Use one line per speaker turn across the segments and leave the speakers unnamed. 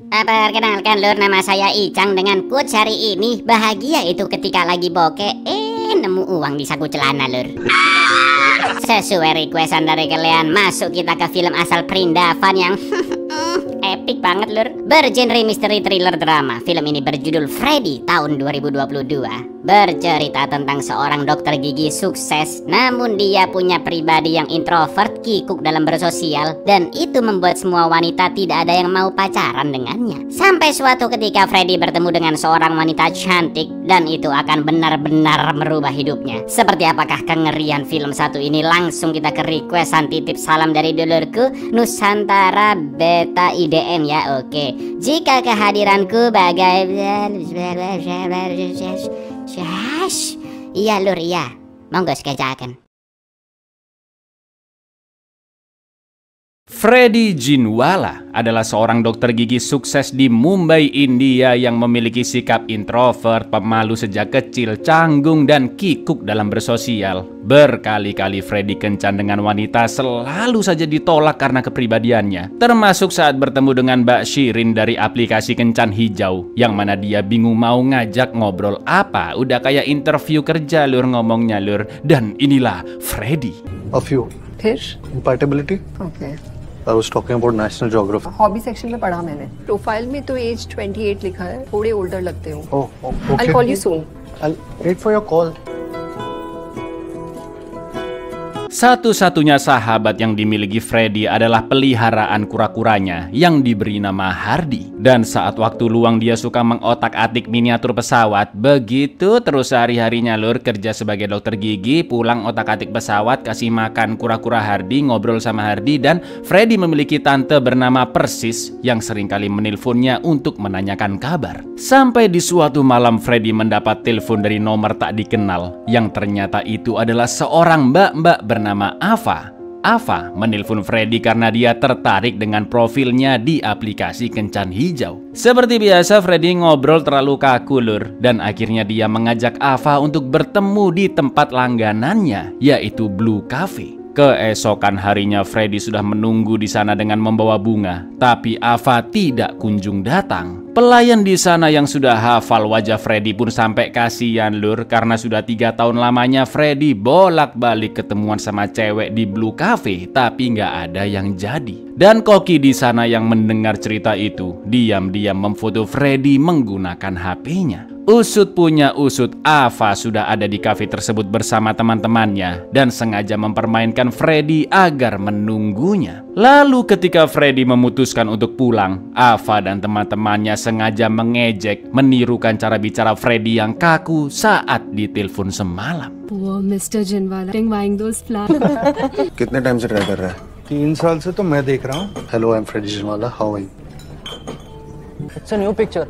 Perkenalkan lur, nama saya Icang dengan quotes hari ini. Bahagia itu ketika lagi bokeh, nemu uang di saku celana lur. Sesuai requestan dari kalian, masuk kita ke film asal Prindavan yang epic banget lur. Bergenre misteri thriller drama. Film ini berjudul Freddy tahun 2022. Bercerita tentang seorang dokter gigi sukses, namun dia punya pribadi yang introvert, kikuk dalam bersosial, dan itu membuat semua wanita tidak ada yang mau pacaran dengannya. Sampai suatu ketika Freddy bertemu dengan seorang wanita cantik, dan itu akan benar-benar merubah hidupnya. Seperti apakah kengerian film satu ini? Langsung kita ke requestan titip salam dari dulurku Nusantara Beta IDM ya. Oke, jika kehadiranku bagai iya lur, iya. Monggo sekejakan.
Freddy Jinwala adalah seorang dokter gigi sukses di Mumbai, India yang memiliki sikap introvert, pemalu sejak kecil, canggung, dan kikuk dalam bersosial. Berkali-kali Freddy kencan dengan wanita selalu saja ditolak karena kepribadiannya. Termasuk saat bertemu dengan Mbak Shirin dari aplikasi Kencan Hijau, yang mana dia bingung mau ngajak ngobrol apa. Udah kayak interview kerja lur ngomongnya lur. Dan inilah Freddy.
A few.
फिर
Compatibility?
Okay
I was talking about National Geography.
Hobby section में पढ़ा मैंने प्रोफाइल में तो एज 28 लिखा है थोड़े ओल्डर लगते हो
Oh, okay.
I'll call you soon
I'll wait for your call.
Satu-satunya sahabat yang dimiliki Freddy adalah peliharaan kura-kuranya yang diberi nama Hardy. Dan saat waktu luang dia suka mengotak-atik miniatur pesawat. Begitu terus sehari-harinya lur, kerja sebagai dokter gigi, pulang otak-atik pesawat, kasih makan kura-kura Hardy, ngobrol sama Hardy. Dan Freddy memiliki tante bernama Persis yang seringkali menelponnya untuk menanyakan kabar. Sampai di suatu malam Freddy mendapat telepon dari nomor tak dikenal, yang ternyata itu adalah seorang mbak-mbak bernama Ava. Ava menelpon Freddy karena dia tertarik dengan profilnya di aplikasi Kencan Hijau. Seperti biasa Freddy ngobrol terlalu kaku lur, dan akhirnya dia mengajak Ava untuk bertemu di tempat langganannya, yaitu Blue Cafe. Keesokan harinya Freddy sudah menunggu di sana dengan membawa bunga, tapi Ava tidak kunjung datang. Pelayan di sana yang sudah hafal wajah Freddy pun sampai kasihan lur, karena sudah 3 tahun lamanya Freddy bolak-balik ketemuan sama cewek di Blue Cafe, tapi nggak ada yang jadi. Dan koki di sana yang mendengar cerita itu diam-diam memfoto Freddy menggunakan HP-nya. Usut punya usut, Ava sudah ada di kafe tersebut bersama teman-temannya dan sengaja mempermainkan Freddy agar menunggunya. Lalu ketika Freddy memutuskan untuk pulang, Ava dan teman-temannya sengaja mengejek, menirukan cara bicara Freddy yang kaku saat ditelepon semalam.
Poor Mr. Jinwala buying those flowers.
कितने टाइम से ट्राई कर रहा है?
3 साल से तो मैं देख रहा हूँ.
Hello, I'm Freddy Jinwala. How are you?
It's a new picture.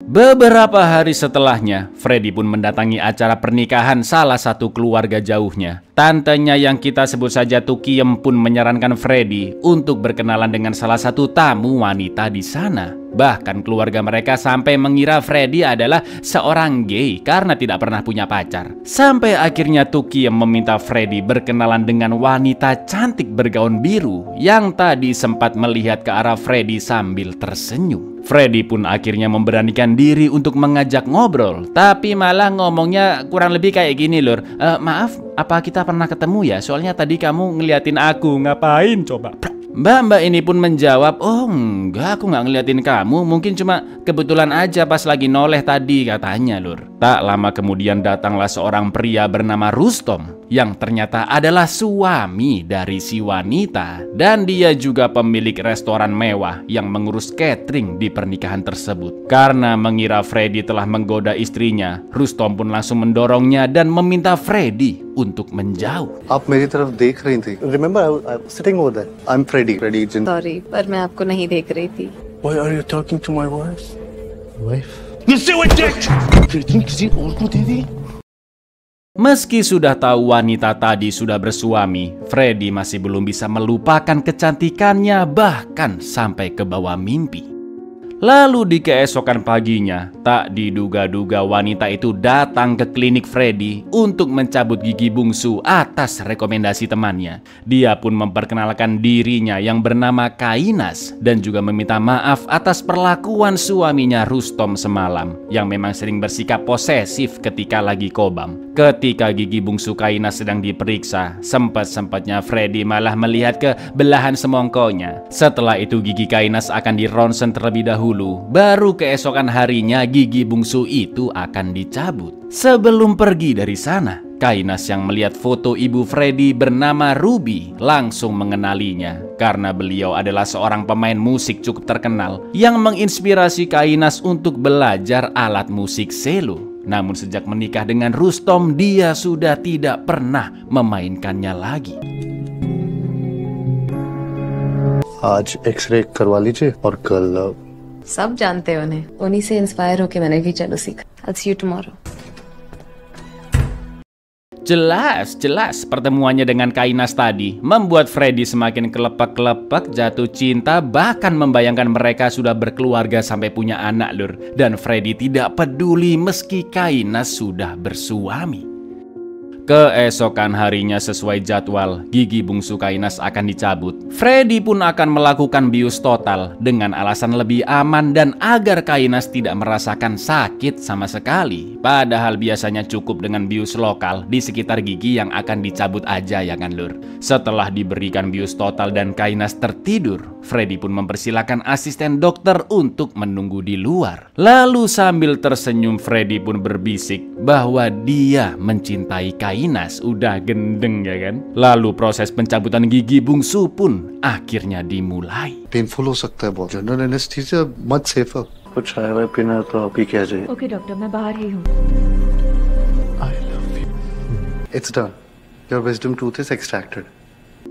Beberapa hari setelahnya, Freddy pun mendatangi acara pernikahan salah satu keluarga jauhnya. Tantenya yang kita sebut saja Tukiem pun menyarankan Freddy untuk berkenalan dengan salah satu tamu wanita di sana. Bahkan keluarga mereka sampai mengira Freddy adalah seorang gay karena tidak pernah punya pacar. Sampai akhirnya Tukiem meminta Freddy berkenalan dengan wanita cantik bergaun biru yang tadi sempat melihat ke arah Freddy sambil tersenyum. Freddy pun akhirnya memberanikan diri untuk mengajak ngobrol, tapi malah ngomongnya kurang lebih kayak gini lur. Maaf, apa kita pernah ketemu ya? Soalnya tadi kamu ngeliatin aku, ngapain coba? Mbak ini pun menjawab, oh enggak, aku nggak ngeliatin kamu, mungkin cuma kebetulan aja pas lagi noleh tadi, katanya lur. Tak lama kemudian datanglah seorang pria bernama Rustom yang ternyata adalah suami dari si wanita, dan dia juga pemilik restoran mewah yang mengurus catering di pernikahan tersebut. Karena mengira Freddy telah menggoda istrinya, Rustom pun langsung mendorongnya dan meminta Freddy untuk menjauh.
आप मेरी तरफ देख रही थी. Remember, I was sitting over there. I'm Freddy. Freddy Jin.
Sorry पर मैं आपको नहीं देख रही थी
Why are you talking to my wife?
Wife.
किसी और को दे दी?
Meski sudah tahu wanita tadi sudah bersuami, Freddy masih belum bisa melupakan kecantikannya bahkan sampai ke bawah mimpi. Lalu di keesokan paginya, tak diduga-duga wanita itu datang ke klinik Freddy untuk mencabut gigi bungsu atas rekomendasi temannya. Dia pun memperkenalkan dirinya yang bernama Kainas dan juga meminta maaf atas perlakuan suaminya Rustom semalam yang memang sering bersikap posesif ketika lagi kobam. Ketika gigi bungsu Kainas sedang diperiksa, sempat-sempatnya Freddy malah melihat ke belahan semongkonya. Setelah itu gigi Kainas akan dironsen terlebih dahulu, baru keesokan harinya gigi bungsu itu akan dicabut. Sebelum pergi dari sana, Kainas yang melihat foto ibu Freddy bernama Ruby langsung mengenalinya karena beliau adalah seorang pemain musik cukup terkenal yang menginspirasi Kainas untuk belajar alat musik selo. Namun sejak menikah dengan Rustom, dia sudah tidak pernah memainkannya lagi.
आज एक्सरे करवा लीजिए और कल
सब जानते हो उन्हें, उन्हीं से इंस्पायर होके मैंने भी चलो सीखा। I'll see you tomorrow.
Jelas pertemuannya dengan Kainas tadi membuat Freddy semakin kelepek-kelepek, jatuh cinta, bahkan membayangkan mereka sudah berkeluarga sampai punya anak lur. Dan Freddy tidak peduli meski Kainas sudah bersuami. Keesokan harinya sesuai jadwal, gigi bungsu Kainas akan dicabut. Freddy pun akan melakukan bius total dengan alasan lebih aman dan agar Kainas tidak merasakan sakit sama sekali. Padahal biasanya cukup dengan bius lokal di sekitar gigi yang akan dicabut aja ya kan lur. Setelah diberikan bius total dan Kainas tertidur, Freddy pun mempersilahkan asisten dokter untuk menunggu di luar. Lalu sambil tersenyum Freddy pun berbisik bahwa dia mencintai Kainas, udah gendeng ya kan. Lalu proses pencabutan gigi bungsu pun akhirnya dimulai.
Painful हो सकता है बहुत। General anaesthesia much safer. कुछ चाय वाय पीना तो पी के आ जाइए।
ओके डॉक्टर, मैं बाहर ही हूँ।
I love you. It's done. Your wisdom tooth is extracted.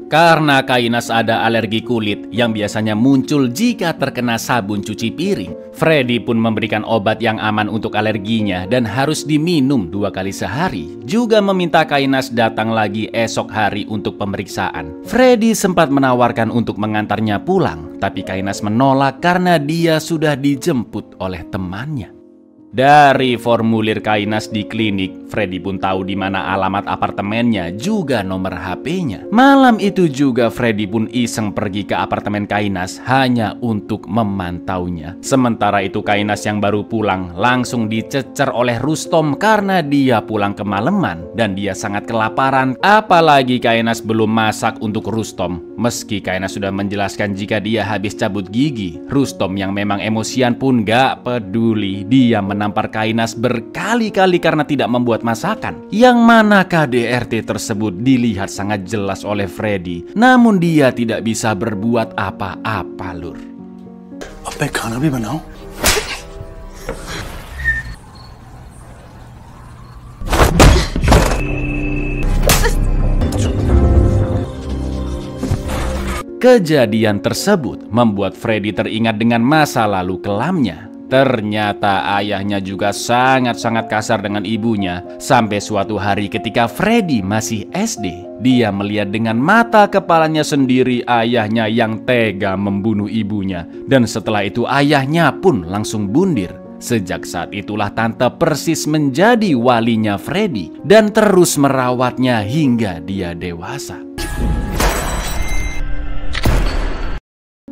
Karena Kainas ada alergi kulit yang biasanya muncul jika terkena sabun cuci piring, Freddy pun memberikan obat yang aman untuk alerginya dan harus diminum 2 kali sehari. Juga meminta Kainas datang lagi esok hari untuk pemeriksaan. Freddy sempat menawarkan untuk mengantarnya pulang, tapi Kainas menolak karena dia sudah dijemput oleh temannya. Dari formulir Kainas di klinik, Freddy pun tahu di mana alamat apartemennya, juga nomor HP-nya. Malam itu juga Freddy pun iseng pergi ke apartemen Kainas hanya untuk memantaunya. Sementara itu Kainas yang baru pulang langsung dicecer oleh Rustom karena dia pulang kemalaman dan dia sangat kelaparan. Apalagi Kainas belum masak untuk Rustom. Meski Kainas sudah menjelaskan jika dia habis cabut gigi, Rustom yang memang emosian pun gak peduli. Dia menampar Kainas berkali-kali karena tidak membuat masakan, yang mana KDRT tersebut dilihat sangat jelas oleh Freddy. Namun dia tidak bisa berbuat apa-apa lur.
अब मैं खाना भी बनाऊं?
Kejadian tersebut membuat Freddy teringat dengan masa lalu kelamnya. Ternyata ayahnya juga sangat-sangat kasar dengan ibunya. Sampai suatu hari ketika Freddy masih SD, dia melihat dengan mata kepalanya sendiri ayahnya yang tega membunuh ibunya. Dan setelah itu ayahnya pun langsung bundir. Sejak saat itulah tante persis menjadi walinya Freddy dan terus merawatnya hingga dia dewasa.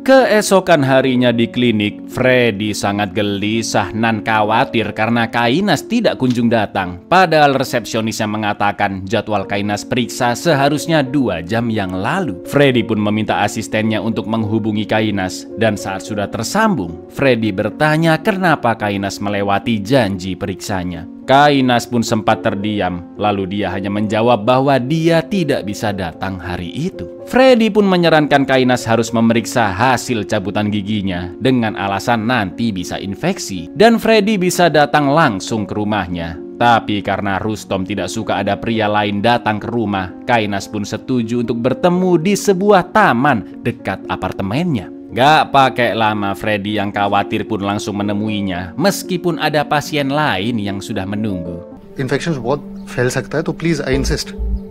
Keesokan harinya di klinik, Freddy sangat gelisah dan khawatir karena Kainas tidak kunjung datang. Padahal resepsionisnya mengatakan jadwal Kainas periksa seharusnya 2 jam yang lalu. Freddy pun meminta asistennya untuk menghubungi Kainas. Dan saat sudah tersambung, Freddy bertanya kenapa Kainas melewati janji periksanya. Kainas pun sempat terdiam, lalu dia hanya menjawab bahwa dia tidak bisa datang hari itu. Freddy pun menyarankan Kainas harus memeriksa hasil cabutan giginya dengan alasan nanti bisa infeksi dan Freddy bisa datang langsung ke rumahnya. Tapi karena Rustom tidak suka ada pria lain datang ke rumah, Kainas pun setuju untuk bertemu di sebuah taman dekat apartemennya. Gak pakai lama, Freddy yang khawatir pun langsung menemuinya, meskipun ada pasien lain yang sudah menunggu.
Infection बहुत फैल सकता है तो please I insist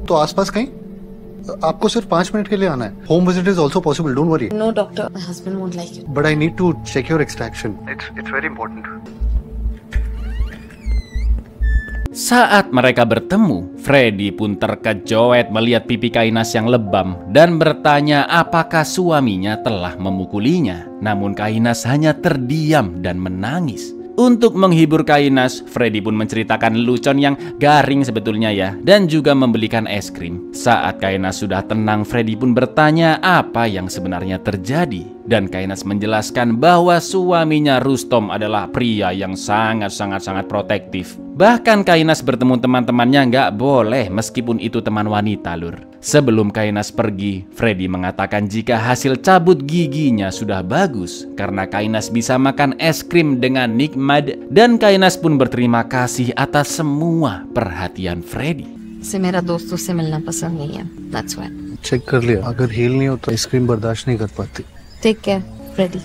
तो आसपास कहीं आपको सिर्फ 5 मिनट के लिए आना है. Home visit is also possible. Don't worry.
No, doctor. My husband won't like it.
But I need to check your extraction. It's very important.
Saat mereka bertemu, Freddy pun terkejut melihat pipi Kainas yang lebam dan bertanya apakah suaminya telah memukulinya. Namun Kainas hanya terdiam dan menangis. Untuk menghibur Kainas, Freddy pun menceritakan lelucon yang garing sebetulnya ya, dan juga membelikan es krim. Saat Kainas sudah tenang, Freddy pun bertanya apa yang sebenarnya terjadi. Dan Kainas menjelaskan bahwa suaminya Rustom adalah pria yang sangat protektif. Bahkan Kainas bertemu teman-temannya nggak boleh meskipun itu teman wanita, lur. Sebelum Kainas pergi, Freddy mengatakan jika hasil cabut giginya sudah bagus karena Kainas bisa makan es krim dengan nikmat, dan Kainas pun berterima kasih atas semua perhatian Freddy.
से मेरा दोस्तों से मिलना पसंद नहीं है. That's why.
Check कर लिया. अगर heal नहीं होता आइसक्रीम बर्दाश्त नहीं कर पाती.
Take care, Freddy.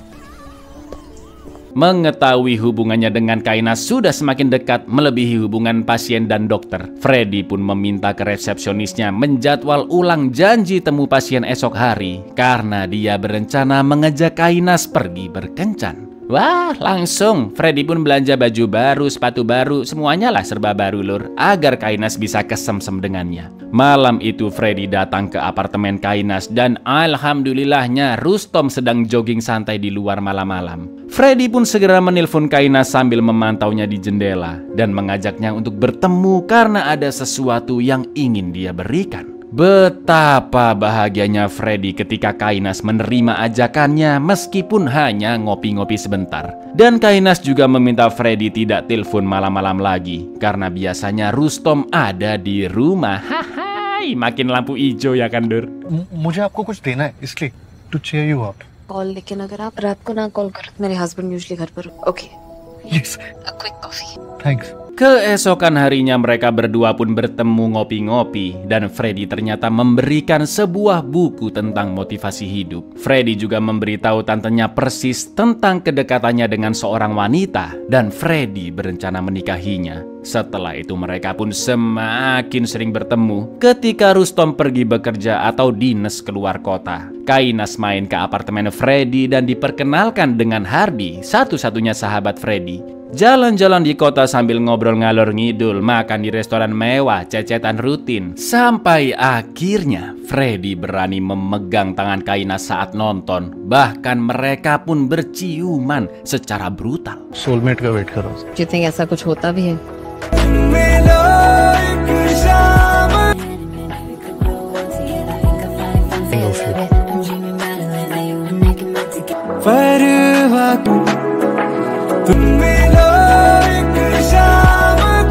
Mengetahui hubungannya dengan Kainas sudah semakin dekat melebihi hubungan pasien dan dokter, Freddy pun meminta ke resepsionisnya menjadwal ulang janji temu pasien esok hari karena dia berencana mengajak Kainas pergi berkencan. Wah, langsung Freddy pun belanja baju baru, sepatu baru, semuanya lah serba baru lur, agar Kainas bisa kesemsem dengannya. Malam itu Freddy datang ke apartemen Kainas dan alhamdulillahnya Rustom sedang jogging santai di luar malam-malam. Freddy pun segera menelpon Kainas sambil memantaunya di jendela dan mengajaknya untuk bertemu karena ada sesuatu yang ingin dia berikan. Betapa bahagianya Freddy ketika Kainas menerima ajakannya meskipun hanya ngopi-ngopi sebentar. Dan Kainas juga meminta Freddy tidak telepon malam-malam lagi karena biasanya Rustom ada di rumah. Hai, makin lampu hijau ya kan, Dur?
मुझे आपको कुछ देना है इसलिए to cheer you up.
Call, लेकिन अगर आप रात को ना कॉल करो, मेरे husband usually घर पर. Okay.
Yes.
A quick coffee.
Thanks.
Keesokan harinya mereka berdua pun bertemu ngopi-ngopi dan Freddy ternyata memberikan sebuah buku tentang motivasi hidup. Freddy juga memberitahu tantenya persis tentang kedekatannya dengan seorang wanita dan Freddy berencana menikahinya. Setelah itu mereka pun semakin sering bertemu ketika Rustom pergi bekerja atau dinas keluar kota. Kainas main ke apartemen Freddy dan diperkenalkan dengan Hardy, satu-satunya sahabat Freddy. Jalan-jalan di kota sambil ngobrol ngalor ngidul, makan di restoran mewah, cecetan rutin. Sampai akhirnya Freddy berani memegang tangan Kainas saat nonton. Bahkan mereka pun berciuman secara brutal.
Soulmate का वेट करो.
Do you think ऐसा कुछ होता भी है?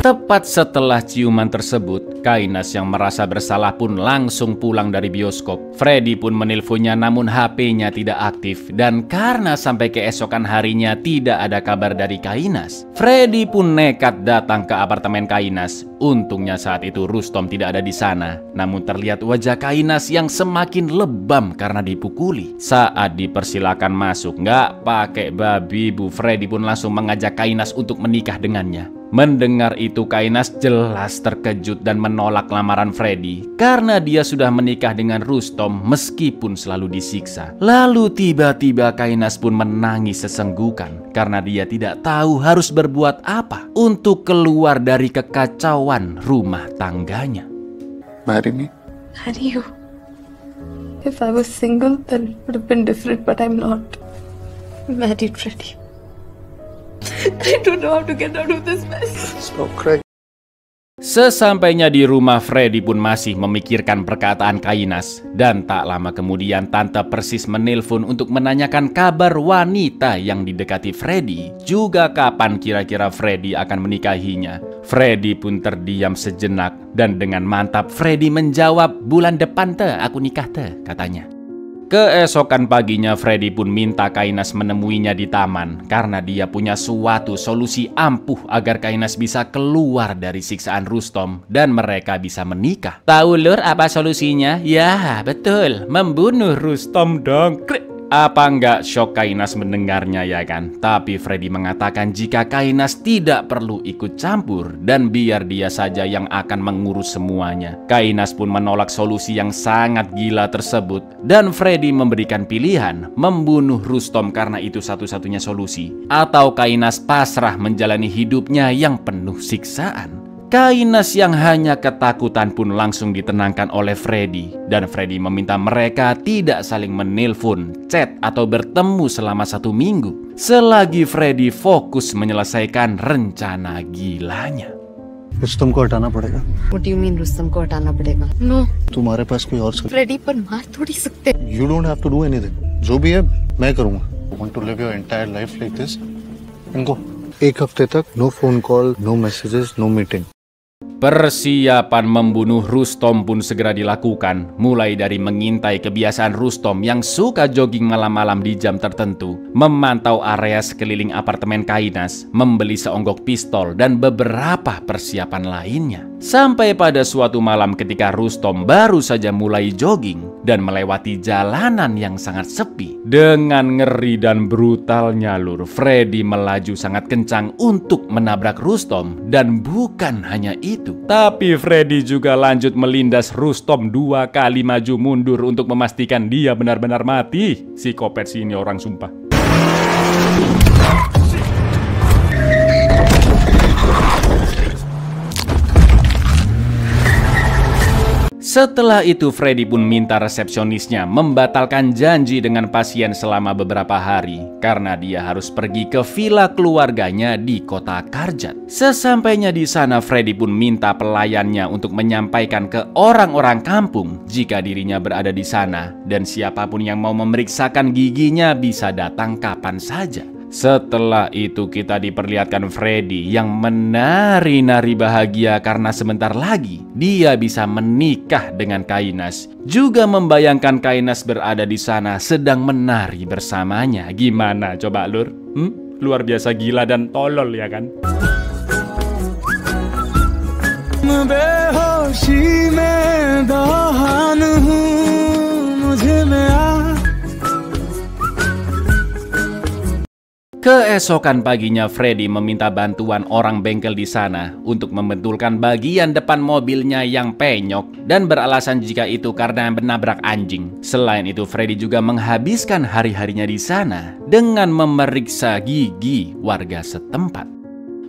Tepat setelah ciuman tersebut, Kainas yang merasa bersalah pun langsung pulang dari bioskop. Freddy pun menelponnya namun HP-nya tidak aktif. Dan karena sampai keesokan harinya tidak ada kabar dari Kainas, Freddy pun nekat datang ke apartemen Kainas. Untungnya saat itu Rustom tidak ada di sana. Namun terlihat wajah Kainas yang semakin lebam karena dipukuli. Saat dipersilakan masuk, nggak pakai babi bu, Freddy pun langsung mengajak Kainas untuk menikah dengannya. Mendengar itu Kainas jelas terkejut dan menolak lamaran Freddy karena dia sudah menikah dengan Rustom meskipun selalu disiksa. Lalu tiba-tiba Kainas pun menangis sesenggukan karena dia tidak tahu harus berbuat apa untuk keluar dari kekacauan rumah tangganya.
Marry me.
Marry you. If I was single, then it would have been different, but I'm not. I'm married, Freddy. I don't know how to get out of this mess.
Stop crying.
Sesampainya di rumah, Freddy pun masih memikirkan perkataan Kainas. Dan tak lama kemudian Tante Persis menelpon untuk menanyakan kabar wanita yang didekati Freddy. Juga kapan kira-kira Freddy akan menikahinya. Freddy pun terdiam sejenak. Dan dengan mantap Freddy menjawab, bulan depan te aku nikah te, katanya. Keesokan paginya Freddy pun minta Kainas menemuinya di taman karena dia punya suatu solusi ampuh agar Kainas bisa keluar dari siksaan Rustom dan mereka bisa menikah. Tahu lur apa solusinya? Ya betul, membunuh Rustom dong. Apa nggak shock Kainas mendengarnya ya kan? Tapi Freddy mengatakan jika Kainas tidak perlu ikut campur dan biar dia saja yang akan mengurus semuanya. Kainas pun menolak solusi yang sangat gila tersebut dan Freddy memberikan pilihan membunuh Rustom karena itu satu-satunya solusi, atau Kainas pasrah menjalani hidupnya yang penuh siksaan. Kainas yang hanya ketakutan pun langsung ditenangkan oleh Freddy, dan Freddy meminta mereka tidak saling menelpon, chat, atau bertemu selama 1 minggu selagi Freddy fokus menyelesaikan rencana gilanya.
Rustam को हटाना पड़ेगा।
What do you mean Rustam को हटाना पड़ेगा? No,
तुम्हारे पास कोई और
फ्रेडी पर मार थोड़ी सकते।
You don't have to do anything. जो भी है मैं करूँगा। You want to live your entire life like this? इनको 1 हफ्ते तक no phone call, no messages, no meeting.
Persiapan membunuh Rustom pun segera dilakukan, mulai dari mengintai kebiasaan Rustom yang suka jogging malam-malam di jam tertentu, memantau area sekeliling apartemen Kainas, membeli seonggok pistol, dan beberapa persiapan lainnya. Sampai pada suatu malam ketika Rustom baru saja mulai jogging dan melewati jalanan yang sangat sepi. Dengan ngeri dan brutalnya lur, Freddy melaju sangat kencang untuk menabrak Rustom, dan bukan hanya itu. Tapi Freddy juga lanjut melindas Rustom 2 kali maju mundur untuk memastikan dia benar-benar mati. Psikopat sih ini orang sumpah. Setelah itu Freddy pun minta resepsionisnya membatalkan janji dengan pasien selama beberapa hari karena dia harus pergi ke villa keluarganya di kota Karjat. Sesampainya di sana, Freddy pun minta pelayannya untuk menyampaikan ke orang-orang kampung jika dirinya berada di sana dan siapapun yang mau memeriksakan giginya bisa datang kapan saja. Setelah itu kita diperlihatkan Freddy yang menari-nari bahagia karena sebentar lagi dia bisa menikah dengan Kainas. Juga membayangkan Kainas berada di sana sedang menari bersamanya. Gimana coba lur? Luar biasa gila dan tolol ya kan? Keesokan paginya Freddy meminta bantuan orang bengkel di sana untuk membentulkan bagian depan mobilnya yang penyok dan beralasan jika itu karena menabrak anjing. Selain itu Freddy juga menghabiskan hari-harinya di sana dengan memeriksa gigi warga setempat.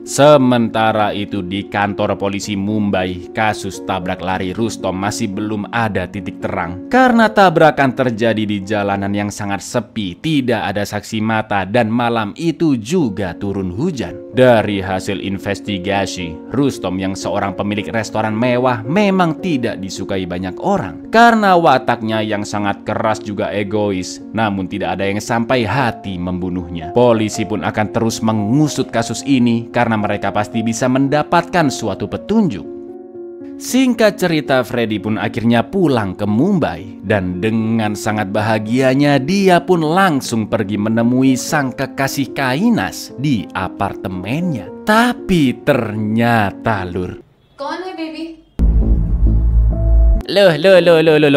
Sementara itu di kantor polisi Mumbai, kasus tabrak lari Rustom masih belum ada titik terang. Karena tabrakan terjadi di jalanan yang sangat sepi, tidak ada saksi mata, dan malam itu juga turun hujan. Dari hasil investigasi, Rustom yang seorang pemilik restoran mewah memang tidak disukai banyak orang. Karena wataknya yang sangat keras juga egois, namun tidak ada yang sampai hati membunuhnya. Polisi pun akan terus mengusut kasus ini karena mereka pasti bisa mendapatkan suatu petunjuk. Singkat cerita, Freddy pun akhirnya pulang ke Mumbai dan dengan sangat bahagianya dia pun langsung pergi menemui sang kekasih Kainas di apartemennya. Tapi ternyata lur,
कौन है baby?
Loh,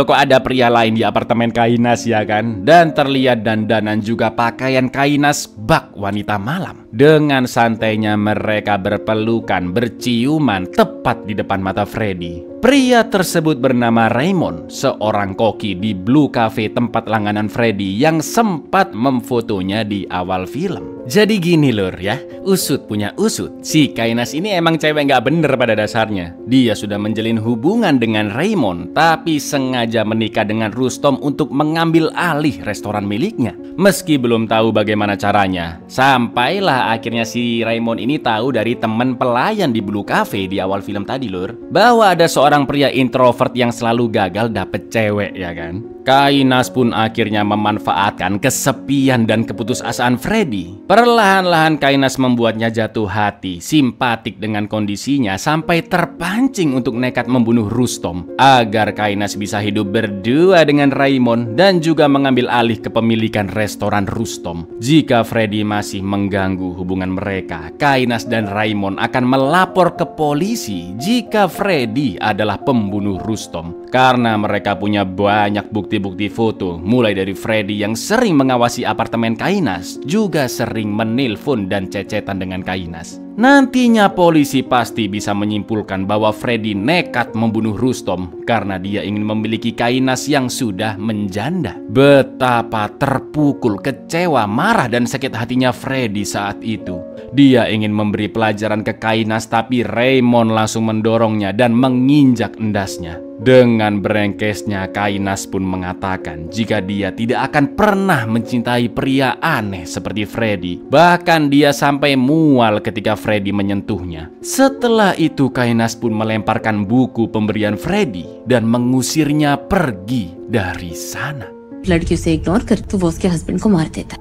kok ada pria lain di apartemen Kainas ya kan? Dan terlihat dandanan juga pakaian Kainas bak wanita malam. Dengan santainya mereka berpelukan, berciuman tepat di depan mata Freddy. Pria tersebut bernama Raymond, seorang koki di Blue Cafe tempat langganan Freddy yang sempat memfotonya di awal film. Jadi gini lur ya, usut punya usut. Si Kainas ini emang cewek nggak bener pada dasarnya. Dia sudah menjalin hubungan dengan Raymond, tapi sengaja menikah dengan Rustom untuk mengambil alih restoran miliknya. Meski belum tahu bagaimana caranya, sampailah akhirnya si Raymond ini tahu dari teman pelayan di Blue Cafe di awal film tadi lur, bahwa ada seorang pria introvert yang selalu gagal dapet cewek ya kan. Kainas pun akhirnya memanfaatkan kesepian dan keputusasaan Freddy. Perlahan-lahan Kainas membuatnya jatuh hati, simpatik dengan kondisinya sampai terpancing untuk nekat membunuh Rustom agar Kainas bisa hidup berdua dengan Raymond dan juga mengambil alih kepemilikan restoran Rustom. Jika Freddy masih mengganggu hubungan mereka, Kainas dan Raymond akan melapor ke polisi jika Freddy adalah pembunuh Rustom. Karena mereka punya banyak bukti-bukti foto, mulai dari Freddy yang sering mengawasi apartemen Kainas, juga sering menelpon dan cecetan dengan Kainas. Nantinya polisi pasti bisa menyimpulkan bahwa Freddy nekat membunuh Rustom karena dia ingin memiliki Kainas yang sudah menjanda. Betapa terpukul, kecewa, marah dan sakit hatinya Freddy saat itu. Dia ingin memberi pelajaran ke Kainas, tapi Raymond langsung mendorongnya dan menginjak endasnya. Dengan berengkesnya, Kainas pun mengatakan jika dia tidak akan pernah mencintai pria aneh seperti Freddy. Bahkan dia sampai mual ketika Freddy menyentuhnya. Setelah itu, Kainas pun melemparkan buku pemberian Freddy dan mengusirnya pergi dari sana.
लड़कियों से इग्नोर कर तो वो उसके हस्बैंड को मार देता।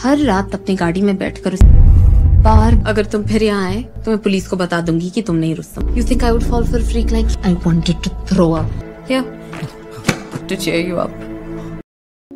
हर रात अपनी गाड़ी में बैठकर बाहर, अगर तुम फिर यहाँ आए तो मैं पुलिस को बता दूंगी कि तुम नहीं Rustam. You think I would fall for a freak like I wanted to throw up. Yeah, to cheer you up.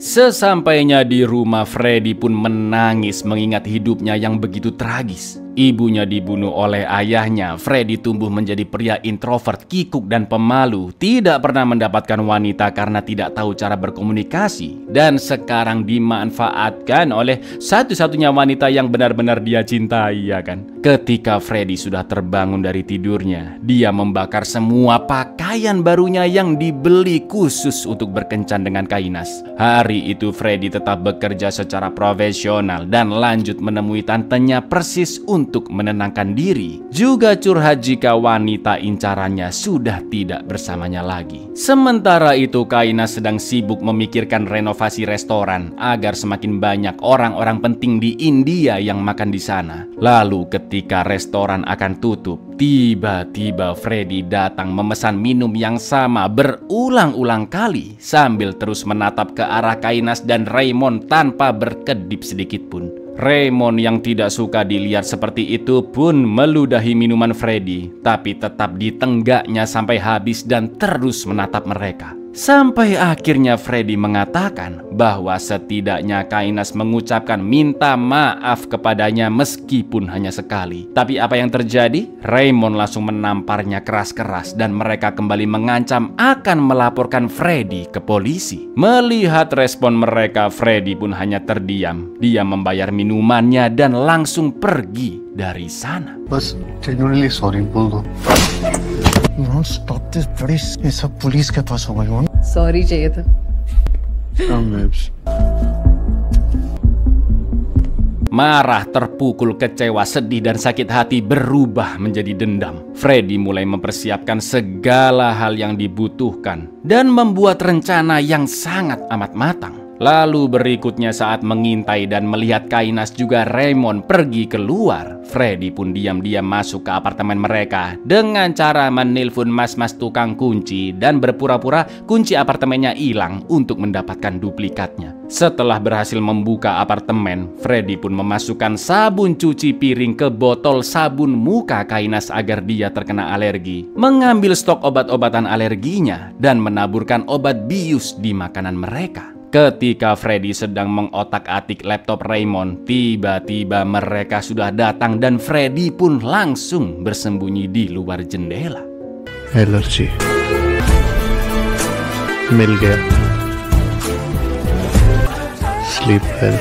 Sesampainya di rumah, Freddy pun menangis mengingat hidupnya yang begitu tragis. Ibunya dibunuh oleh ayahnya. Freddy tumbuh menjadi pria introvert, kikuk dan pemalu. Tidak pernah mendapatkan wanita karena tidak tahu cara berkomunikasi. Dan sekarang dimanfaatkan oleh satu-satunya wanita yang benar-benar dia cintai, ya kan? Ketika Freddy sudah terbangun dari tidurnya, dia membakar semua pakaian barunya yang dibeli khusus untuk berkencan dengan Kainas. Hari itu Freddy tetap bekerja secara profesional dan lanjut menemui tantenya persis untuk menenangkan diri. Juga curhat jika wanita incarannya sudah tidak bersamanya lagi. Sementara itu Kainas sedang sibuk memikirkan renovasi restoran agar semakin banyak orang-orang penting di India yang makan di sana. Lalu ketika restoran akan tutup, tiba-tiba Freddy datang memesan minum yang sama berulang-ulang kali sambil terus menatap ke arah Kainas dan Raymond tanpa berkedip sedikit pun. Raymond yang tidak suka dilihat seperti itu pun meludahi minuman Freddy, tapi tetap ditenggaknya sampai habis dan terus menatap mereka. Sampai akhirnya Freddy mengatakan bahwa setidaknya Kainas mengucapkan minta maaf kepadanya meskipun hanya sekali. Tapi apa yang terjadi? Raymond langsung menamparnya keras-keras dan mereka kembali mengancam akan melaporkan Freddy ke polisi. Melihat respon mereka, Freddy pun hanya terdiam. Dia membayar minumannya dan langsung pergi dari sana.
बस genuinely sorry बोल दो. No, stop this please. ये सब पुलिस के पास होगा you know?
Sorry चाहिए था।
Marah, terpukul, kecewa, sedih, dan sakit hati berubah menjadi dendam. Freddy mulai mempersiapkan segala hal yang dibutuhkan dan membuat rencana yang sangat amat matang. Lalu berikutnya saat mengintai dan melihat Kainas juga Raymond pergi keluar, Freddy pun diam-diam masuk ke apartemen mereka dengan cara menelpon mas-mas tukang kunci dan berpura-pura kunci apartemennya hilang untuk mendapatkan duplikatnya. Setelah berhasil membuka apartemen, Freddy pun memasukkan sabun cuci piring ke botol sabun muka Kainas agar dia terkena alergi, mengambil stok obat-obatan alerginya, dan menaburkan obat bius di makanan mereka. Ketika Freddy sedang mengotak-atik laptop Raymond, tiba-tiba mereka sudah datang dan Freddy pun langsung bersembunyi di luar jendela.
Allergy मिल गया. Sleep well.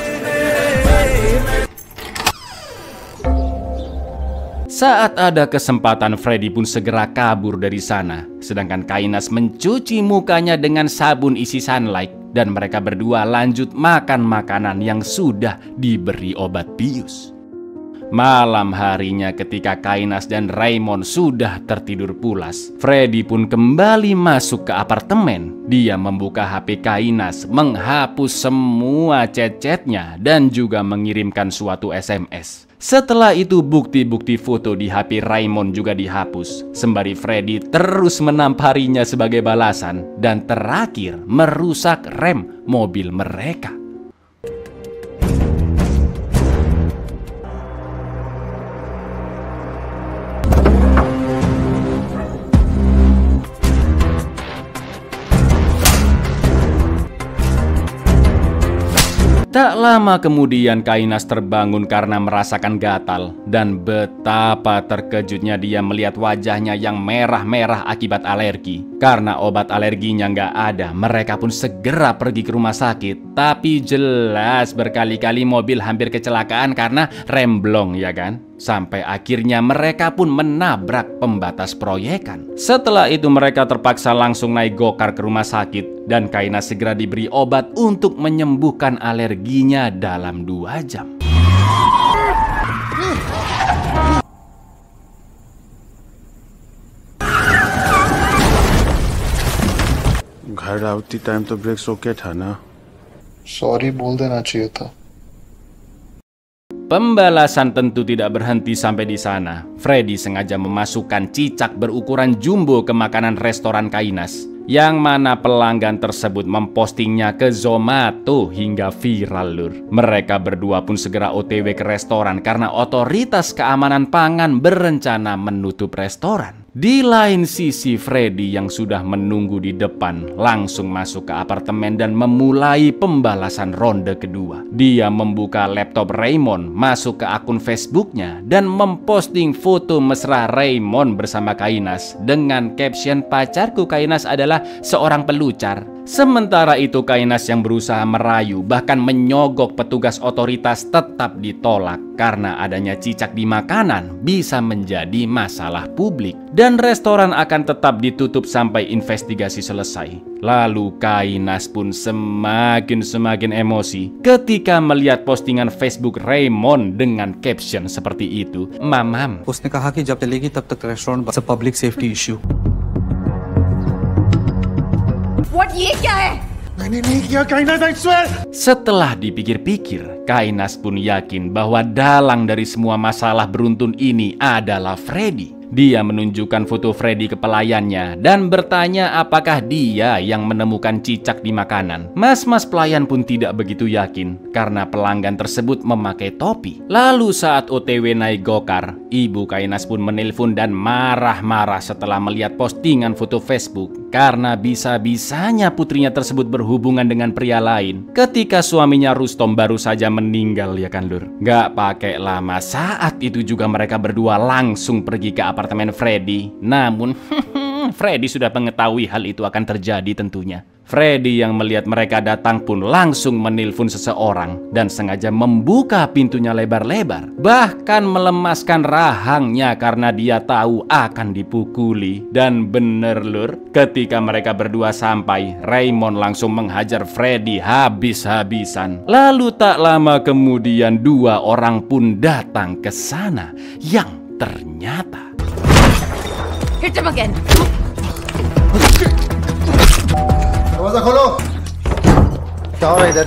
Saat ada kesempatan, Freddy pun segera kabur dari sana. Sedangkan Kainas mencuci mukanya dengan sabun isi Sunlight dan mereka berdua lanjut makan makanan yang sudah diberi obat bius. Malam harinya ketika Kainas dan Raymond sudah tertidur pulas, Freddy pun kembali masuk ke apartemen. Dia membuka HP Kainas, menghapus semua chat-chatnya dan juga mengirimkan suatu SMS. Setelah itu bukti-bukti foto di HP Raymond juga dihapus. Sembari Freddy terus menamparinya sebagai balasan dan terakhir merusak rem mobil mereka. Tak lama kemudian Kainas terbangun karena merasakan gatal, dan betapa terkejutnya dia melihat wajahnya yang merah-merah akibat alergi. Karena obat alerginya nggak ada, mereka pun segera pergi ke rumah sakit. Tapi jelas berkali-kali mobil hampir kecelakaan karena remblong, ya kan? Sampai akhirnya mereka pun menabrak pembatas proyekan. Setelah itu mereka terpaksa langsung naik gokar ke rumah sakit, dan Kainas segera diberi obat untuk menyembuhkan alerginya dalam 2 jam.
घर आती टाइम तो break okay था ना।
सॉरी बोल देना चाहिए था।
Pembalasan tentu tidak berhenti sampai di sana. Freddy sengaja memasukkan cicak berukuran jumbo ke makanan restoran Kainas, yang mana pelanggan tersebut mempostingnya ke Zomato hingga viral, lur. Mereka berdua pun segera OTW ke restoran karena otoritas keamanan pangan berencana menutup restoran. Di lain sisi, Freddy yang sudah menunggu di depan langsung masuk ke apartemen dan memulai pembalasan ronde kedua. Dia membuka laptop Raymond, masuk ke akun Facebooknya, dan memposting foto mesra Raymond bersama Kainas dengan caption "Pacarku Kainas adalah seorang pelucar." Sementara itu Kainas yang berusaha merayu bahkan menyogok petugas otoritas tetap ditolak karena adanya cicak di makanan bisa menjadi masalah publik, dan restoran akan tetap ditutup sampai investigasi selesai. Lalu Kainas pun semakin emosi ketika melihat postingan Facebook Raymond dengan caption seperti itu. "Mamam,
उसने कहा कि जब चलेगी तब तक रेस्टोरेंट से public safety issue."
What ये क्या है?
मैंने नहीं किया काइनास, I swear।
Setelah dipikir-pikir, Kainas pun yakin bahwa dalang dari semua masalah beruntun ini adalah Freddy. Dia menunjukkan foto Freddy ke pelayannya dan bertanya apakah dia yang menemukan cicak di makanan. Mas-mas pelayan pun tidak begitu yakin karena pelanggan tersebut memakai topi. Lalu saat OTW naik gokar, ibu Kainas pun menelpon dan marah-marah setelah melihat postingan foto Facebook karena bisa-bisanya putrinya tersebut berhubungan dengan pria lain ketika suaminya Rustom baru saja meninggal, ya kan, lur? Gak pakai lama, saat itu juga mereka berdua langsung pergi ke apartemen Freddy. Namun Freddy sudah mengetahui hal itu akan terjadi tentunya. Freddy yang melihat mereka datang pun langsung menelpon seseorang dan sengaja membuka pintunya lebar-lebar, bahkan melemaskan rahangnya karena dia tahu akan dipukuli. Dan bener, lur, ketika mereka berdua sampai, Raymond langsung menghajar Freddy habis-habisan. Lalu tak lama kemudian 2 orang pun datang ke sana yang ternyata
Hit him again.
दरवाजा खोलो। क्या हो रहा है इधर?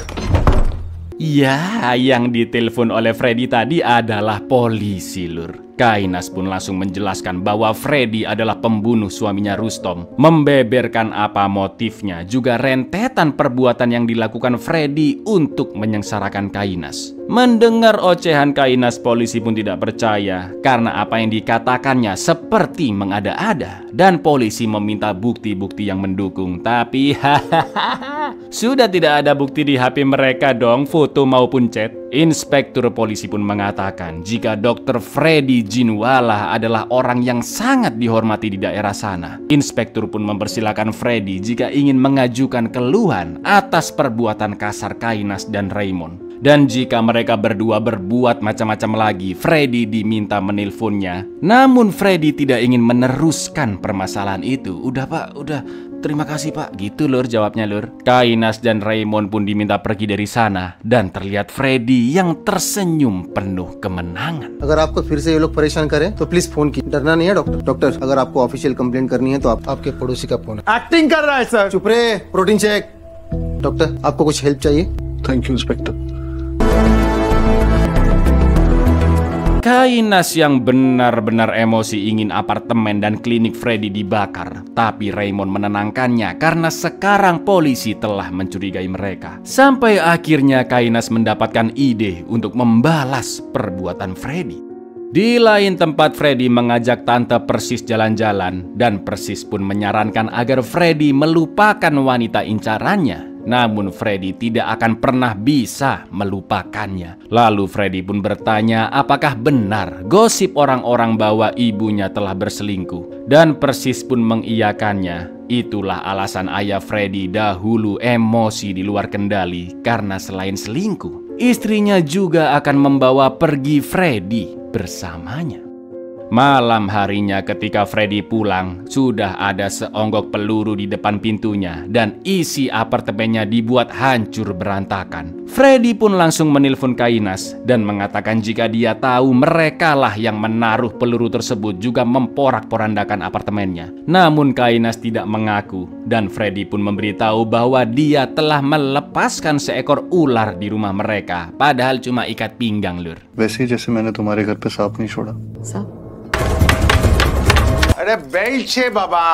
Ya, yang ditelepon oleh Freddy tadi adalah polisi, lur. Kainas pun langsung menjelaskan bahwa Freddy adalah pembunuh suaminya Rustom, membeberkan apa motifnya, juga rentetan perbuatan yang dilakukan Freddy untuk menyengsarakan Kainas. Mendengar ocehan Kainas, polisi pun tidak percaya karena apa yang dikatakannya seperti mengada-ada, dan polisi meminta bukti-bukti yang mendukung. Tapi sudah tidak ada bukti di HP mereka dong, foto maupun chat. Inspektur polisi pun mengatakan jika Dr. Freddy Jinwala adalah orang yang sangat dihormati di daerah sana. Inspektur pun mempersilahkan Freddy jika ingin mengajukan keluhan atas perbuatan kasar Kainas dan Raymond. Dan jika mereka berdua berbuat macam-macam lagi, Freddy diminta menelponnya. Namun Freddy tidak ingin meneruskan permasalahan itu. "Udah pak, udah, terima kasih pak," gitu, lur, jawabnya, lur. Kainas dan Raymond pun diminta pergi dari sana, dan terlihat Freddy yang tersenyum penuh kemenangan.
अगर आपको फिर से ये लोग परेशान करें तो please phone की, डरना नहीं है डॉक्टर। डॉक्टर, अगर आपको ऑफिशियल कंप्लेंट करनी है तो आपके पड़ोसी का फोन है।
एक्टिंग कर रहा है सर।
चुप रहे, प्रोटीन चेक। डॉक्टर, आपको कुछ हेल्प चाहिए?
Thank you inspector.
Kainas yang benar-benar emosi ingin apartemen dan klinik Freddy dibakar, tapi Raymond menenangkannya karena sekarang polisi telah mencurigai mereka. Sampai akhirnya Kainas mendapatkan ide untuk membalas perbuatan Freddy. Di lain tempat, Freddy mengajak Tante Persis jalan-jalan, dan Persis pun menyarankan agar Freddy melupakan wanita incarannya namun Freddy tidak akan pernah bisa melupakannya. Lalu Freddy pun bertanya apakah benar gosip orang-orang bahwa ibunya telah berselingkuh, dan Persis pun mengiyakannya. Itulah alasan ayah Freddy dahulu emosi di luar kendali karena selain selingkuh, istrinya juga akan membawa pergi Freddy bersamanya. Malam harinya ketika Freddy pulang, sudah ada seonggok peluru di depan pintunya dan isi apartemennya dibuat hancur berantakan. Freddy pun langsung menelpon Kainas dan mengatakan jika dia tahu merekalah yang menaruh peluru tersebut juga memporak-porandakan apartemennya. Namun Kainas tidak mengaku dan Freddy pun memberitahu bahwa dia telah melepaskan seekor ular di rumah mereka, padahal cuma ikat pinggang, Lur.
वैसे ही जैसे मैंने तुम्हारे घर पे सांप नहीं छोड़ा।
साहब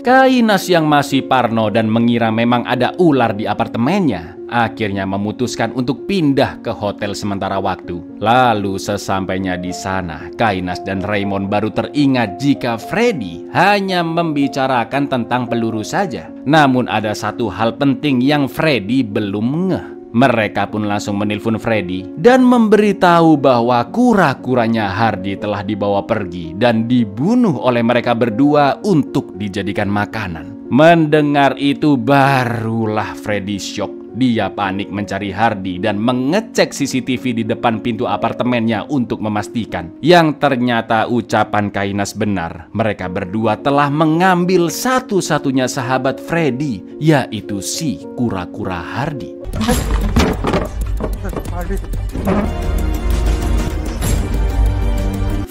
Kainas yang masih parno dan mengira memang ada ular di apartemennya, akhirnya memutuskan untuk pindah ke hotel sementara waktu. Lalu sesampainya di sana, Kainas dan Raymond baru teringat jika Freddy hanya membicarakan tentang peluru saja. Namun ada satu hal penting yang Freddy belum ngeh. Mereka pun langsung menelpon Freddy dan memberitahu bahwa kura-kuranya Hardy telah dibawa pergi dan dibunuh oleh mereka berdua untuk dijadikan makanan. Mendengar itu barulah Freddy shock. Dia panik mencari Hardy dan mengecek CCTV di depan pintu apartemennya untuk memastikan. Yang ternyata ucapan Kainas benar. Mereka berdua telah mengambil satu-satunya sahabat Freddy, yaitu si kura-kura Hardy.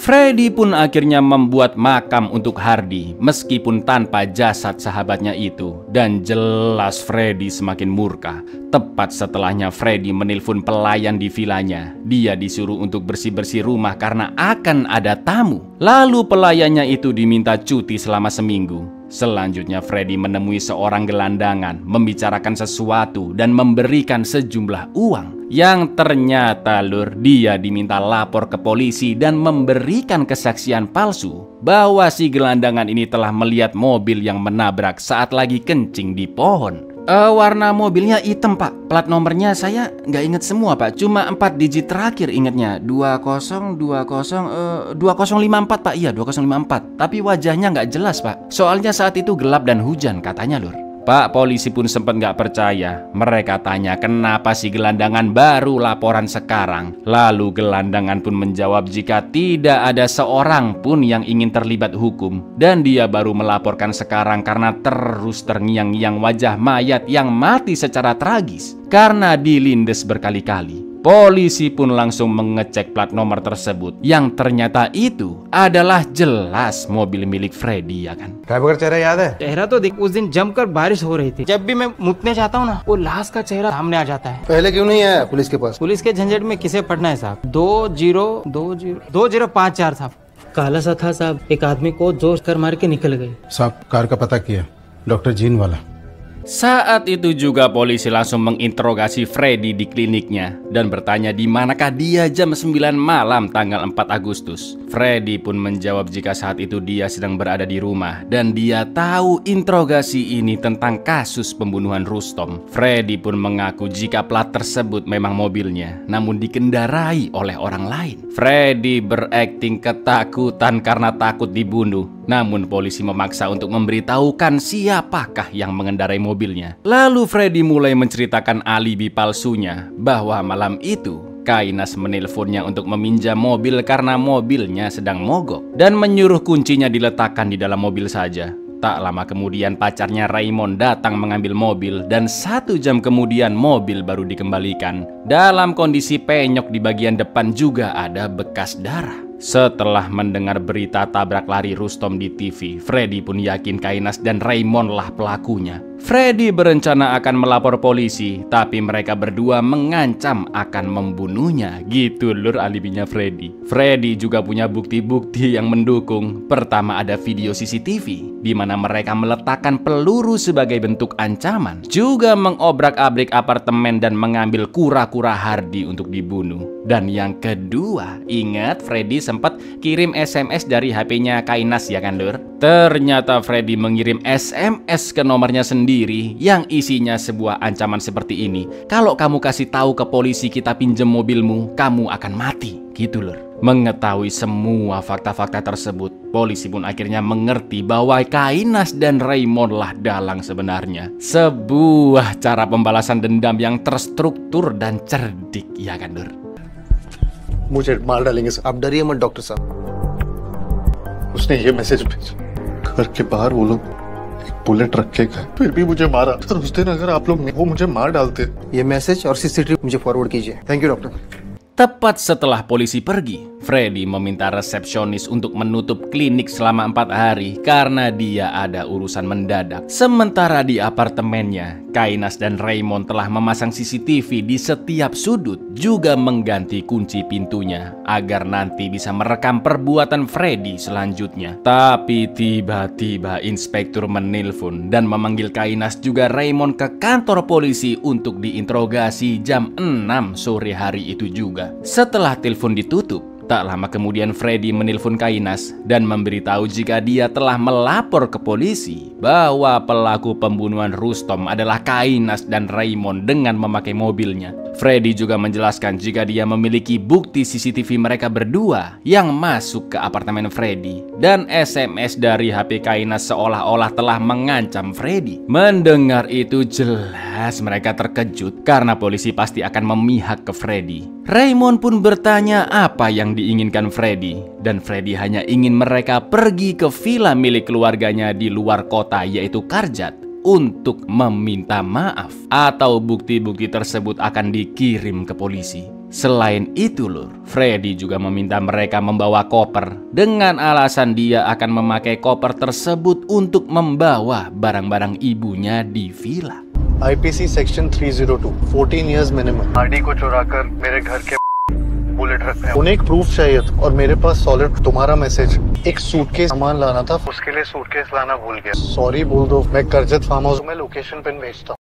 Freddy pun akhirnya membuat makam untuk Hardy meskipun tanpa jasad sahabatnya itu. Dan jelas Freddy semakin murka. Tepat setelahnya Freddy menelpon pelayan di vilanya. Dia disuruh untuk bersih-bersih rumah karena akan ada tamu. Lalu pelayannya itu diminta cuti selama seminggu. Selanjutnya Freddy menemui seorang gelandangan, membicarakan sesuatu dan memberikan sejumlah uang. Yang ternyata Lur, dia diminta lapor ke polisi dan memberikan kesaksian palsu bahwa si gelandangan ini telah melihat mobil yang menabrak saat lagi kencing di pohon. Warna mobilnya hitam, Pak. Plat nomornya saya nggak inget semua, Pak. Cuma 4 digit terakhir ingetnya. 2054, Pak. Iya, 2054. Tapi wajahnya nggak jelas, Pak. Soalnya saat itu gelap dan hujan katanya, Lur. Pak polisi pun sempat nggak percaya. Mereka tanya kenapa si gelandangan baru laporan sekarang. Lalu gelandangan pun menjawab jika tidak ada seorang pun yang ingin terlibat hukum. Dan dia baru melaporkan sekarang karena terus terngiang-ngiang wajah mayat yang mati secara tragis karena dilindes berkali-kali. Polisi pun langsung mengecek plat nomor tersebut yang ternyata itu adalah jelas mobil milik Freddy, ya kan?
Driver का चेहरा याद है? चेहरा तो देख, उस दिन जमकर बारिश हो रही थी। जब भी मैं मुतने जाता हूँ ना, वो लाश का चेहरा सामने आ जाता है।
पहले क्यों नहीं आया पुलिस के पास?
पुलिस के झंझट में किसे पढ़ना है साहब? 2054 साहब। काला सा था साहब, एक आदमी को जोर कर मार के निकल गई।
साहब कार का पता किया, डॉक्टर जीन वाला।
Saat itu juga polisi langsung menginterogasi Freddy di kliniknya dan bertanya di manakah dia jam 9 malam tanggal 4 Agustus. Freddy pun menjawab jika saat itu dia sedang berada di rumah dan dia tahu interogasi ini tentang kasus pembunuhan Rustom. Freddy pun mengaku jika plat tersebut memang mobilnya, namun dikendarai oleh orang lain. Freddy berakting ketakutan karena takut dibunuh. Namun polisi memaksa untuk memberitahukan siapakah yang mengendarai mobilnya. Lalu Freddy mulai menceritakan alibi palsunya bahwa malam itu Kainas menelponnya untuk meminjam mobil karena mobilnya sedang mogok dan menyuruh kuncinya diletakkan di dalam mobil saja. Tak lama kemudian pacarnya Raymond datang mengambil mobil dan 1 jam kemudian mobil baru dikembalikan. Dalam kondisi penyok di bagian depan juga ada bekas darah. Setelah mendengar berita tabrak lari Rustom di TV, Freddy pun yakin Kainas dan Raymond lah pelakunya. Freddy berencana akan melapor polisi, tapi mereka berdua mengancam akan membunuhnya. Gitu Lur alibinya Freddy. Freddy juga punya bukti-bukti yang mendukung. Pertama ada video CCTV di mana mereka meletakkan peluru sebagai bentuk ancaman, juga mengobrak-abrik apartemen dan mengambil kura-kura Hardy untuk dibunuh. Dan yang kedua, ingat Freddy sempat kirim SMS dari HP-nya Kainas, ya kan Lur? Ternyata Freddy mengirim SMS ke nomornya sendiri yang isinya sebuah ancaman seperti ini. Kalau kamu kasih tahu ke polisi kita pinjem mobilmu, kamu akan mati. Gitu lur. Mengetahui semua fakta-fakta tersebut, polisi pun akhirnya mengerti bahwa Kainas dan Raymond lah dalang sebenarnya. Sebuah cara pembalasan dendam yang terstruktur dan cerdik, ya kan lur?
मुझे मार डालेंगे। आप डरिए मत डॉक्टर साहब। उसने ये मैसेज भेजा, घर के बाहर वो लोग एक बुलेट रख के गए, फिर भी मुझे मारा। और उस दिन अगर आप लोग वो मुझे मार डालते।
ये मैसेज और सीसीटीवी मुझे फॉरवर्ड कीजिए। Thank you doctor.
Tepat setelah polisi pergi, Freddy meminta resepsionis untuk menutup klinik selama 4 hari karena dia ada urusan mendadak. Sementara di apartemennya, Kainas dan Raymond telah memasang CCTV di setiap sudut, juga mengganti kunci pintunya agar nanti bisa merekam perbuatan Freddy selanjutnya. Tapi tiba-tiba inspektur menelpon dan memanggil Kainas juga Raymond ke kantor polisi untuk diinterogasi jam 6 sore hari itu juga. Setelah telepon ditutup, tak lama kemudian Freddy menelpon Kainas dan memberitahu jika dia telah melapor ke polisi bahwa pelaku pembunuhan Rustom adalah Kainas dan Raymond dengan memakai mobilnya. Freddy juga menjelaskan jika dia memiliki bukti CCTV mereka berdua yang masuk ke apartemen Freddy dan SMS dari HP Kainas seolah-olah telah mengancam Freddy. Mendengar itu jelas mereka terkejut karena polisi pasti akan memihak ke Freddy. Raymond pun bertanya apa yang diinginkan Freddy dan Freddy hanya ingin mereka pergi ke villa milik keluarganya di luar kota yaitu Karjat untuk meminta maaf atau bukti-bukti tersebut akan dikirim ke polisi. Selain itu lur, Freddy juga meminta mereka membawa koper dengan alasan dia akan memakai koper tersebut untuk membawa barang-barang ibunya di villa.
IPC section 302 14 years minimum। गाड़ी को चुराकर मेरे घर के बुलेट रखा है। उन्हें एक प्रूफ चाहिए था और मेरे पास सॉलिड तुम्हारा मैसेज। एक सूटकेस सामान लाना था, उसके लिए सूटकेस लाना भूल गया। सॉरी बोल दो, मैं करजत फार्म हाउस में लोकेशन पिन भेजता हूँ।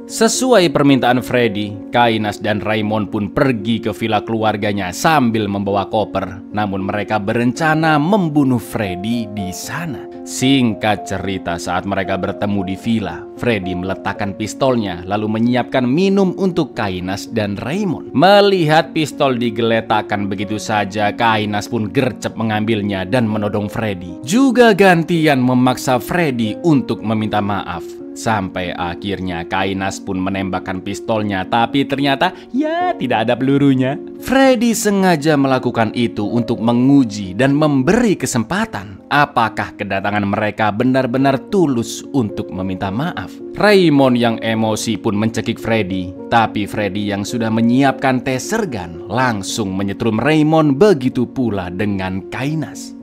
Sesuai permintaan Freddy, Kainas dan Raymond pun pergi ke villa keluarganya sambil membawa koper. Namun mereka berencana membunuh Freddy di sana. Singkat cerita, saat mereka bertemu di villa, Freddy meletakkan pistolnya lalu menyiapkan minum untuk Kainas dan Raymond. Melihat pistol digeletakkan begitu saja, Kainas pun gercep mengambilnya dan menodong Freddy. Juga gantian memaksa Freddy untuk meminta maaf. Sampai akhirnya Kainas pun menembakkan pistolnya, tapi ternyata ya tidak ada pelurunya. Freddy sengaja melakukan itu untuk menguji dan memberi kesempatan apakah kedatangan mereka benar-benar tulus untuk meminta maaf. Raymond yang emosi pun mencekik Freddy, tapi Freddy yang sudah menyiapkan taser gun langsung menyetrum Raymond, begitu pula dengan Kainas.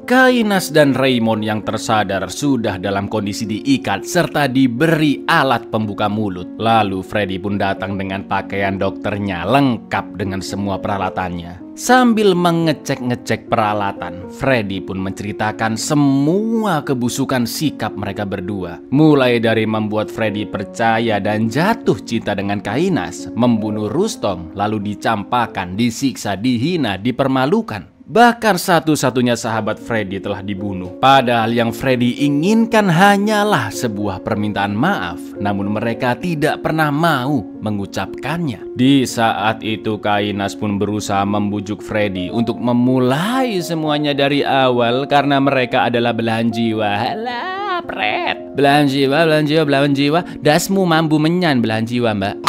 Kainas dan Raymond yang tersadar sudah dalam kondisi diikat serta diberi alat pembuka mulut. Lalu Freddy pun datang dengan pakaian dokternya lengkap dengan semua peralatannya. Sambil mengecek-ngecek peralatan, Freddy pun menceritakan semua kebusukan sikap mereka berdua. Mulai dari membuat Freddy percaya dan jatuh cinta dengan Kainas, membunuh Rustom, lalu dicampakan, disiksa, dihina, dipermalukan. Bahkan satu-satunya sahabat Freddy telah dibunuh. Padahal yang Freddy inginkan hanyalah sebuah permintaan maaf. Namun mereka tidak pernah mau mengucapkannya. Di saat itu Kainas pun berusaha membujuk Freddy untuk memulai semuanya dari awal karena mereka adalah belahan jiwa. Halah, pret. Belahan jiwa. Dasmu mampu menyan belahan jiwa, mbak.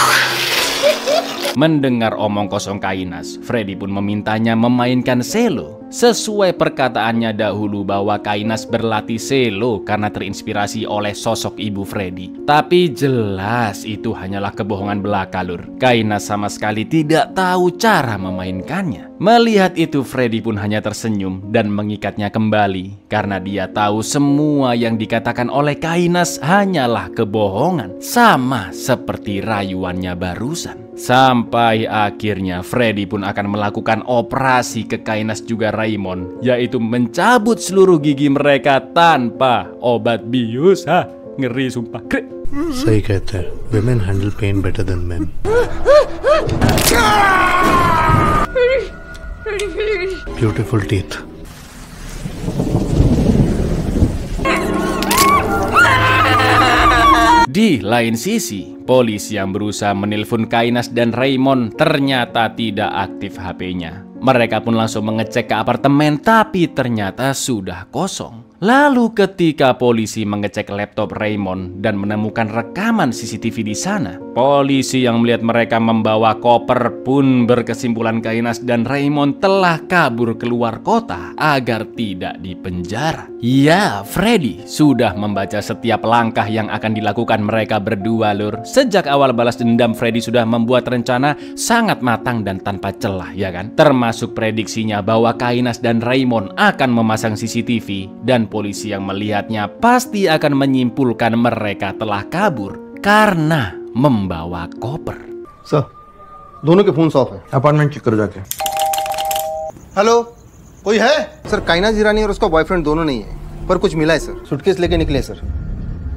Mendengar omong kosong Kainas, Freddy pun memintanya memainkan selo. Sesuai perkataannya dahulu bahwa Kainas berlatih selo karena terinspirasi oleh sosok ibu Freddy. Tapi jelas itu hanyalah kebohongan belaka lur. Kainas sama sekali tidak tahu cara memainkannya. Melihat itu Freddy pun hanya tersenyum dan mengikatnya kembali. Karena dia tahu semua yang dikatakan oleh Kainas hanyalah kebohongan. Sama seperti rayuannya barusan. Sampai akhirnya Freddy pun akan melakukan operasi ke Kainas juga Raymond, yaitu mencabut seluruh gigi mereka tanpa obat bius. Ngeri sumpah.
सही कहते हैं, women handle pain better than men. Beautiful teeth.
Di lain sisi, polisi yang berusaha menelpon Kainas dan Raymond ternyata tidak aktif HP-nya. Mereka pun langsung mengecek ke apartemen, tapi ternyata sudah kosong. Lalu ketika polisi mengecek laptop Raymond dan menemukan rekaman CCTV di sana, polisi yang melihat mereka membawa koper pun berkesimpulan Kainas dan Raymond telah kabur keluar kota agar tidak dipenjara. Ya, Freddy sudah membaca setiap langkah yang akan dilakukan mereka berdua, lur. Sejak awal balas dendam, Freddy sudah membuat rencana sangat matang dan tanpa celah, ya kan? Termasuk prediksinya bahwa Kainas dan Raymond akan memasang CCTV dan polisi yang melihatnya pasti akan menyimpulkan mereka telah kabur karena membawa koper.
Sir, दोनों के phone of है। Apartment check करो जाके। हेलो, कोई है? सर, काइना जिरानी और उसका बॉयफ्रेंड दोनों नहीं है, पर कुछ मिला है सर। सूटकेस लेके निकले सर,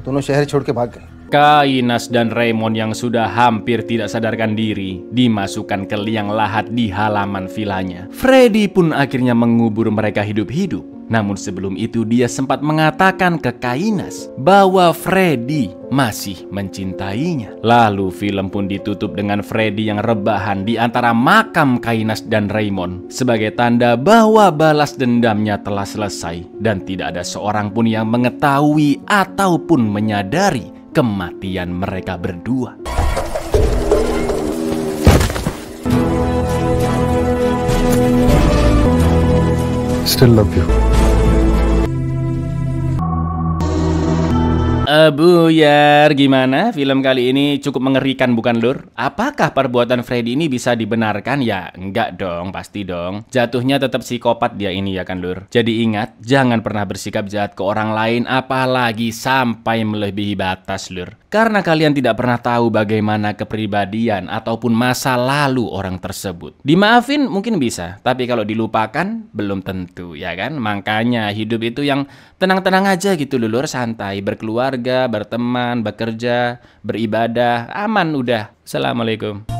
दोनों शहर छोड़ के भाग गए।
Kainas dan Raymond yang sudah hampir tidak sadarkan diri dimasukkan ke liang lahat di halaman vilanya. Freddy pun akhirnya mengubur mereka hidup-hidup. Namun sebelum itu dia sempat mengatakan ke Kainas bahwa Freddy masih mencintainya. Lalu film pun ditutup dengan Freddy yang rebahan di antara makam Kainas dan Raymond sebagai tanda bahwa balas dendamnya telah selesai dan tidak ada seorang pun yang mengetahui ataupun menyadari kematian mereka berdua.
Still love you.
Buyar, gimana? Film kali ini cukup mengerikan bukan, lur? Apakah perbuatan Freddy ini bisa dibenarkan? Ya, enggak dong, pasti dong. Jatuhnya tetap psikopat dia ini ya kan, lur? Jadi ingat, jangan pernah bersikap jahat ke orang lain, apalagi sampai melebihi batas, lur. Karena kalian tidak pernah tahu bagaimana kepribadian ataupun masa lalu orang tersebut. Dimaafin mungkin bisa, tapi kalau dilupakan belum tentu, ya kan? Makanya hidup itu yang tenang-tenang aja gitu, lur, santai, berkeluarga, berteman, bekerja, beribadah, aman udah. Assalamualaikum.